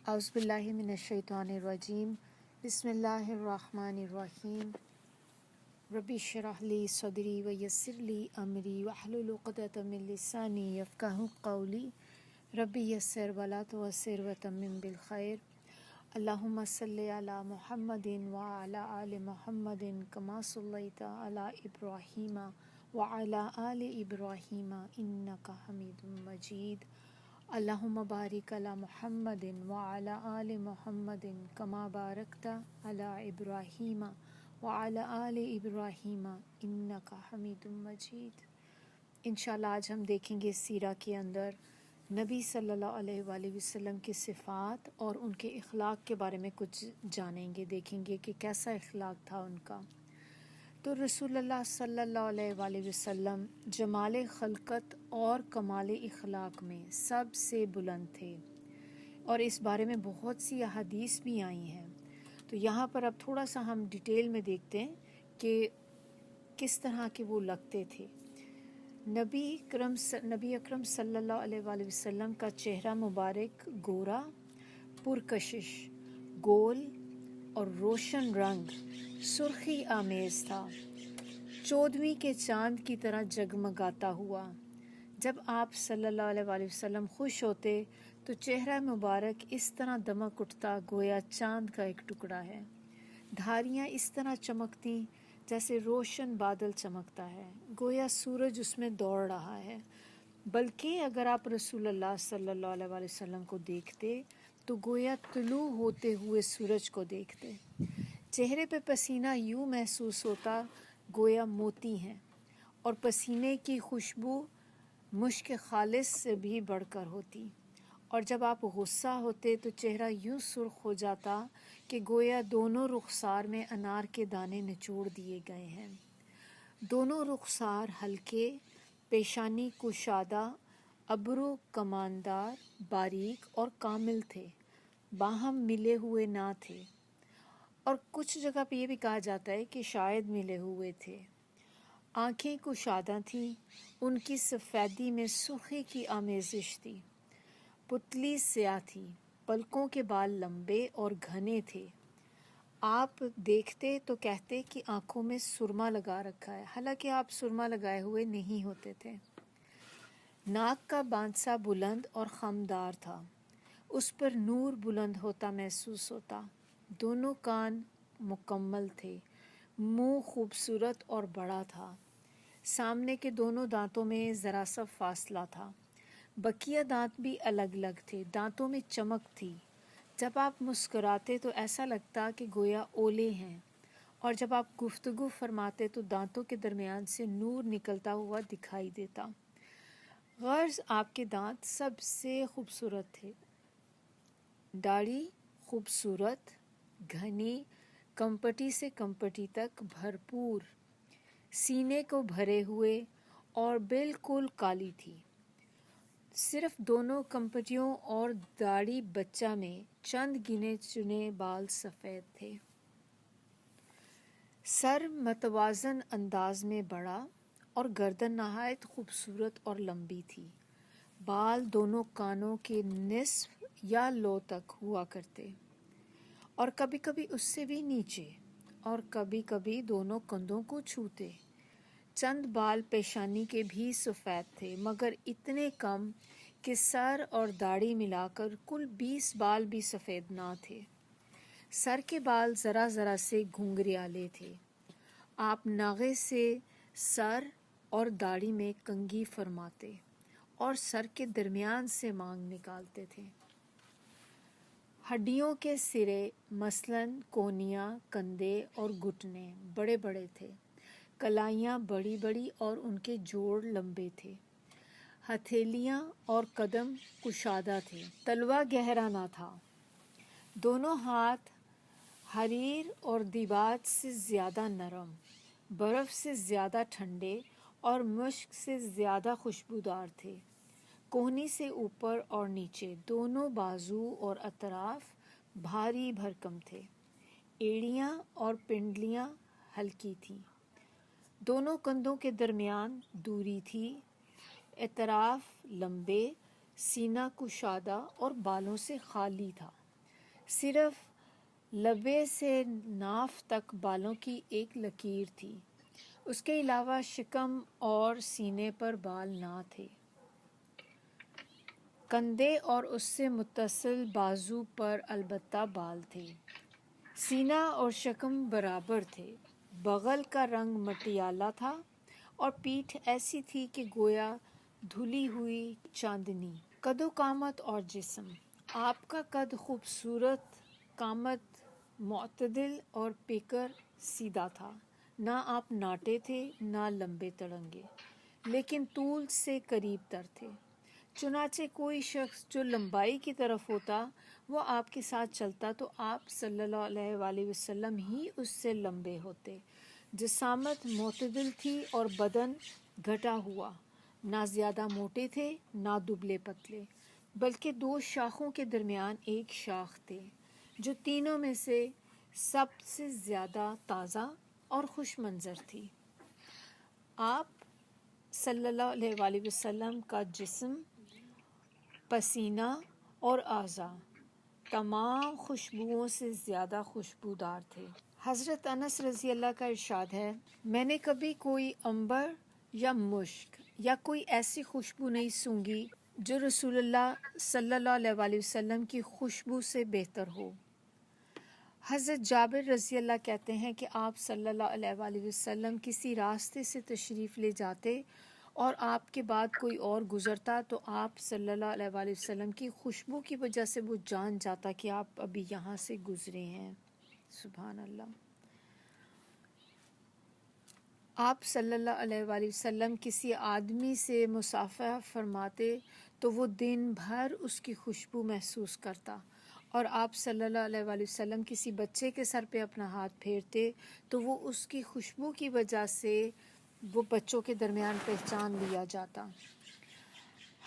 اعوذ باللہ من الشیطان الرجیم بسم اللہ الرحمن الرحیم ربی اشرح لی صدری ویسر لی امری واحلل عقدۃ من لسانی یفقہوا قولی ربی یسر ولا تعسر وتمم بالخیر اللہم صلی علی محمد وعلی آل محمد کما صلیت علی ابراہیم وعلی آل ابراہیم انک حمید مجید اللہم بارک علی محمد وعلی آل محمد کما بارکت علی ابراہیم وعلی آل ابراہیم انک حمید مجید۔ انشاءاللہ آج ہم دیکھیں گے سیرہ کے اندر نبی صلی اللہ علیہ وآلہ وسلم کی صفات اور ان کے اخلاق کے بارے میں کچھ جانیں گے، دیکھیں گے کہ کیسا اخلاق تھا ان کا۔ تو رسول اللہ صلی اللہ علیہ وآلہ وسلم جمال خلقت اور کمال اخلاق میں سب سے بلند تھے، اور اس بارے میں بہت سی احادیث بھی آئی ہیں۔ تو یہاں پر اب تھوڑا سا ہم ڈیٹیل میں دیکھتے ہیں کہ کس طرح کے وہ لگتے تھے۔ نبی اکرم صلی اللہ علیہ وآلہ وسلم کا چہرہ مبارک گورا، پرکشش، گول اور روشن رنگ سرخی آمیز تھا، 14ویں کے چاند کی طرح جگمگاتا ہوا۔ جب آپ صلی اللہ علیہ وآلہ وسلم خوش ہوتے تو چہرہ مبارک اس طرح دمک اٹھتا گویا چاند کا ایک ٹکڑا ہے، دھاریاں اس طرح چمکتی جیسے روشن بادل چمکتا ہے، گویا سورج اس میں دوڑ رہا ہے۔ بلکہ اگر آپ رسول اللہ صلی اللہ علیہ وآلہ وسلم کو دیکھتے تو گویا طلوع ہوتے ہوئے سورج کو دیکھتے۔ چہرے پہ پسینہ یوں محسوس ہوتا گویا موتی ہیں، اور پسینے کی خوشبو مشک خالص سے بھی بڑھ کر ہوتی، اور جب آپ غصہ ہوتے تو چہرہ یوں سرخ ہو جاتا کہ گویا دونوں رخسار میں انار کے دانے نچوڑ دیے گئے ہیں۔ دونوں رخسار ہلکے، پیشانی کشادہ، ابرو کماندار، باریک اور کامل تھے، باہم ملے ہوئے نہ تھے، اور کچھ جگہ پہ یہ بھی کہا جاتا ہے کہ شاید ملے ہوئے تھے۔ آنکھیں کشادہ تھیں، ان کی سفیدی میں سرخی کی آمیزش تھی۔ پتلی سیاہ تھی، پلکوں کے بال لمبے اور گھنے تھے۔ آپ دیکھتے تو کہتے کہ آنکھوں میں سرما لگا رکھا ہے، حالانکہ آپ سرما لگائے ہوئے نہیں ہوتے تھے۔ ناک کا بانسا بلند اور خمدار تھا، اس پر نور بلند ہوتا محسوس ہوتا۔ دونوں کان مکمل تھے، منہ خوبصورت اور بڑا تھا، سامنے کے دونوں دانتوں میں ذرا سا فاصلہ تھا۔ بقیہ دانت بھی الگ الگ تھے، دانتوں میں چمک تھی۔ جب آپ مسکراتے تو ایسا لگتا کہ گویا اولے ہیں، اور جب آپ گفتگو فرماتے تو دانتوں کے درمیان سے نور نکلتا ہوا دکھائی دیتا۔ غرض آپ کے دانت سب سے خوبصورت تھے۔ داڑھی خوبصورت، گھنی، کمپٹی سے کمپٹی تک بھرپور، سینے کو بھرے ہوئے اور بالکل کالی تھی۔ صرف دونوں کمپٹیوں اور داڑھی بچہ میں چند گنے چنے بال سفید تھے۔ سر متوازن انداز میں بڑا اور گردن نہایت خوبصورت اور لمبی تھی۔ بال دونوں کانوں کے نصف یا لو تک ہوا کرتے، اور کبھی کبھی اس سے بھی نیچے، اور کبھی کبھی دونوں کندھوں کو چھوتے۔ چند بال پیشانی کے بھی سفید تھے، مگر اتنے کم کہ سر اور داڑھی ملا کر کل 20 بال بھی سفید نہ تھے۔ سر کے بال ذرا ذرا سے گھنگریالے تھے۔ آپ ناغے سے سر اور داڑھی میں کنگھی فرماتے اور سر کے درمیان سے مانگ نکالتے تھے۔ ہڈیوں کے سرے مثلاً کونیاں، کندھے اور گھٹنے بڑے بڑے تھے، کلائیاں بڑی بڑی اور ان کے جوڑ لمبے تھے۔ ہتھیلیاں اور قدم کشادہ تھے، تلوا گہرا نہ تھا۔ دونوں ہاتھ حریر اور دیباج سے زیادہ نرم، برف سے زیادہ ٹھنڈے اور مشک سے زیادہ خوشبودار تھے۔ کوہنی سے اوپر اور نیچے دونوں بازو اور اطراف بھاری بھرکم تھے۔ ایڑیاں اور پنڈلیاں ہلکی تھیں، دونوں کندھوں کے درمیان دوری تھی، اطراف لمبے، سینہ کشادہ اور بالوں سے خالی تھا۔ صرف لبے سے ناف تک بالوں کی ایک لکیر تھی، اس کے علاوہ شکم اور سینے پر بال نہ تھے۔ کندھے اور اس سے متصل بازو پر البتہ بال تھے۔ سینہ اور شکم برابر تھے، بغل کا رنگ مٹیالہ تھا اور پیٹھ ایسی تھی کہ گویا دھلی ہوئی چاندنی۔ قد و قامت اور جسم: آپ کا قد خوبصورت، قامت معتدل اور پیکر سیدھا تھا۔ نہ آپ ناٹے تھے نہ لمبے تڑنگے، لیکن طول سے قریب تر تھے۔ چنانچہ کوئی شخص جو لمبائی کی طرف ہوتا وہ آپ کے ساتھ چلتا تو آپ صلی اللہ علیہ وآلہ وسلم ہی اس سے لمبے ہوتے۔ جسامت معتدل تھی اور بدن گھٹا ہوا، نہ زیادہ موٹے تھے نہ دبلے پتلے، بلکہ دو شاخوں کے درمیان ایک شاخ تھے جو تینوں میں سے سب سے زیادہ تازہ اور خوش منظر تھی۔ آپ صلی اللہ علیہ وآلہ وسلم کا جسم، پسینہ اور اعضاء تمام خوشبوؤں سے زیادہ خوشبودار تھے۔ حضرت انس رضی اللہ کا ارشاد ہے، میں نے کبھی کوئی عنبر یا مشک یا کوئی ایسی خوشبو نہیں سونگھی جو رسول اللہ صلی اللہ علیہ وآلہ وسلم کی خوشبو سے بہتر ہو۔ حضرت جابر رضی اللہ کہتے ہیں کہ آپ صلی اللہ علیہ وآلہ وسلم کسی راستے سے تشریف لے جاتے اور آپ کے بعد کوئی اور گزرتا تو آپ صلی اللہ علیہ وآلہ وسلم کی خوشبو کی وجہ سے وہ جان جاتا کہ آپ ابھی یہاں سے گزرے ہیں۔ سبحان اللہ۔ آپ صلی اللہ علیہ وآلہ وسلم کسی آدمی سے مصافحہ فرماتے تو وہ دن بھر اس کی خوشبو محسوس کرتا، اور آپ صلی اللہ علیہ وآلہ وسلم کسی بچے کے سر پہ اپنا ہاتھ پھیرتے تو وہ اس کی خوشبو کی وجہ سے وہ بچوں کے درمیان پہچان لیا جاتا۔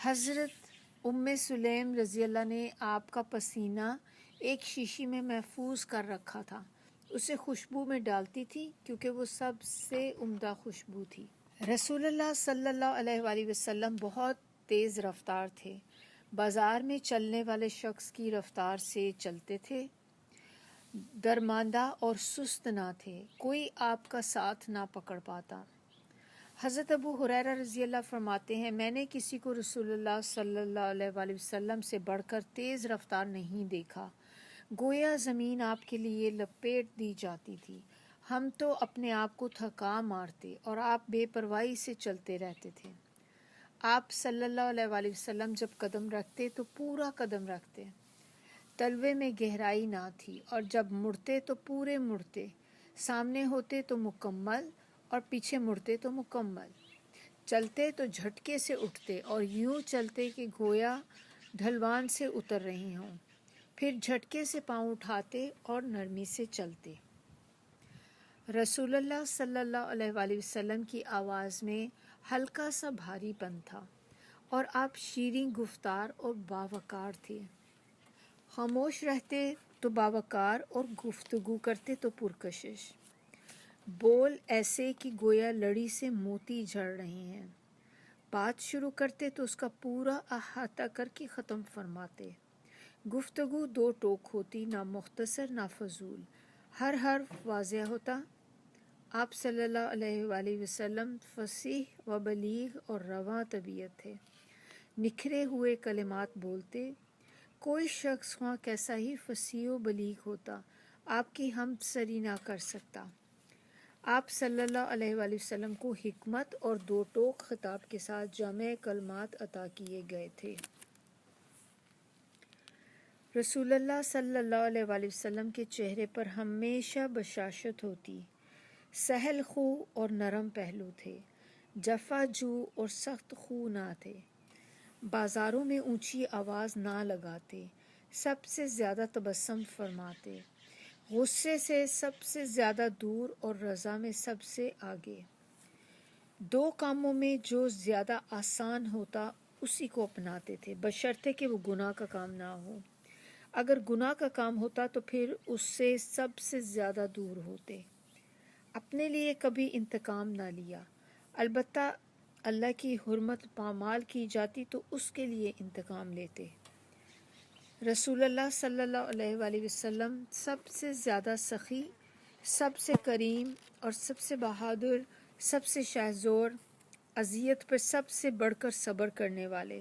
حضرت سلیم رضی اللہ نے آپ کا پسینہ ایک شیشی میں محفوظ کر رکھا تھا، اسے خوشبو میں ڈالتی تھی کیونکہ وہ سب سے عمدہ خوشبو تھی۔ رسول اللہ صلی اللہ علیہ وآلہ وسلم بہت تیز رفتار تھے، بازار میں چلنے والے شخص کی رفتار سے چلتے تھے، درماندہ اور سست نہ تھے، کوئی آپ کا ساتھ نہ پکڑ پاتا۔ حضرت ابو ہریرہ رضی اللہ فرماتے ہیں، میں نے کسی کو رسول اللہ صلی اللہ علیہ وآلہ وسلم سے بڑھ کر تیز رفتار نہیں دیکھا، گویا زمین آپ کے لیے لپیٹ دی جاتی تھی، ہم تو اپنے آپ کو تھکا مارتے اور آپ بے پرواہی سے چلتے رہتے تھے۔ آپ صلی اللہ علیہ وآلہ وسلم جب قدم رکھتے تو پورا قدم رکھتے، تلوے میں گہرائی نہ تھی، اور جب مڑتے تو پورے مڑتے، سامنے ہوتے تو مکمل اور پیچھے مڑتے تو مکمل، چلتے تو جھٹکے سے اٹھتے اور یوں چلتے کہ گویا ڈھلوان سے اتر رہے ہوں، پھر جھٹکے سے پاؤں اٹھاتے اور نرمی سے چلتے۔ رسول اللہ صلی اللہ علیہ وآلہ وسلم کی آواز میں ہلکا سا بھاری پن تھا اور آپ شیریں گفتار اور باوقار تھے، خاموش رہتے تو باوقار اور گفتگو کرتے تو پرکشش، بول ایسے کہ گویا لڑی سے موتی جھڑ رہے ہیں، بات شروع کرتے تو اس کا پورا احاطہ کر کے ختم فرماتے، گفتگو دو ٹوک ہوتی، نہ مختصر نہ فضول، ہر حرف واضح ہوتا۔ آپ صلی اللہ علیہ وآلہ وسلم فصیح و بلیغ اور رواں طبیعت تھے، نکھرے ہوئے کلمات بولتے، کوئی شخص خواہ کیسا ہی فصیح و بلیغ ہوتا آپ کی ہم سری نہ کر سکتا۔ آپ صلی اللہ علیہ وآلہ وسلم کو حکمت اور دو ٹوک خطاب کے ساتھ جامع کلمات عطا کیے گئے تھے۔ رسول اللہ صلی اللہ علیہ وآلہ وسلم کے چہرے پر ہمیشہ بشاشت ہوتی، سہل خو اور نرم پہلو تھے، جفا جو اور سخت خو نہ تھے، بازاروں میں اونچی آواز نہ لگاتے، سب سے زیادہ تبسم فرماتے، غصے سے سب سے زیادہ دور اور رضا میں سب سے آگے۔ دو کاموں میں جو زیادہ آسان ہوتا اسی کو اپناتے تھے، بشرطے کہ وہ گناہ کا کام نہ ہو، اگر گناہ کا کام ہوتا تو پھر اس سے سب سے زیادہ دور ہوتے۔ اپنے لیے کبھی انتقام نہ لیا، البتہ اللہ کی حرمت پامال کی جاتی تو اس کے لیے انتقام لیتے۔ رسول اللہ صلی اللہ علیہ وآلہ وسلم سب سے زیادہ سخی، سب سے کریم اور سب سے بہادر، سب سے شہزور، اذیت پر سب سے بڑھ کر صبر کرنے والے،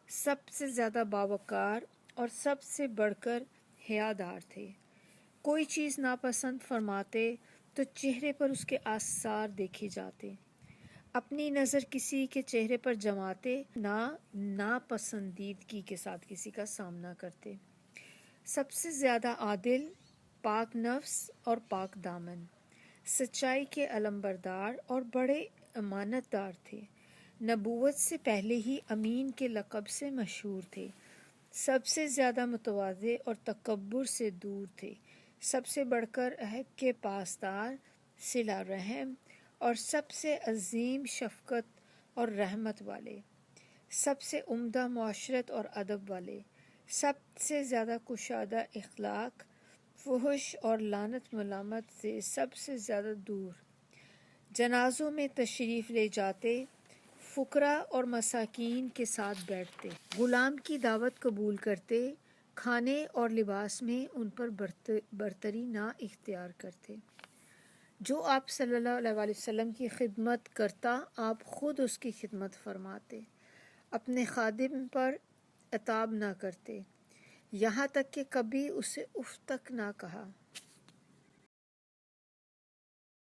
سب سے زیادہ باوقار اور سب سے بڑھ کر حیادار تھے۔ کوئی چیز ناپسند فرماتے تو چہرے پر اس کے آثار دیکھے جاتے، اپنی نظر کسی کے چہرے پر جماتے، ناپسندیدگی کے ساتھ کسی کا سامنا کرتے۔ سب سے زیادہ عادل، پاک نفس اور پاک دامن، سچائی کے علمبردار اور بڑے امانت دار تھے، نبوت سے پہلے ہی امین کے لقب سے مشہور تھے، سب سے زیادہ متواضع اور تکبر سے دور تھے، سب سے بڑھ کر عہد کے پاسدار، صلہ رحم اور سب سے عظیم شفقت اور رحمت والے، سب سے عمدہ معاشرت اور ادب والے، سب سے زیادہ کشادہ اخلاق، فحش اور لعنت ملامت سے سب سے زیادہ دور، جنازوں میں تشریف لے جاتے، فقراء اور مساکین کے ساتھ بیٹھتے، غلام کی دعوت قبول کرتے، کھانے اور لباس میں ان پر برتری نہ اختیار کرتے۔ جو آپ صلی اللہ علیہ وآلہ وسلم کی خدمت کرتا، آپ خود اس کی خدمت فرماتے، اپنے خادم پر عتاب نہ کرتے، یہاں تک کہ کبھی اسے اف تک نہ کہا۔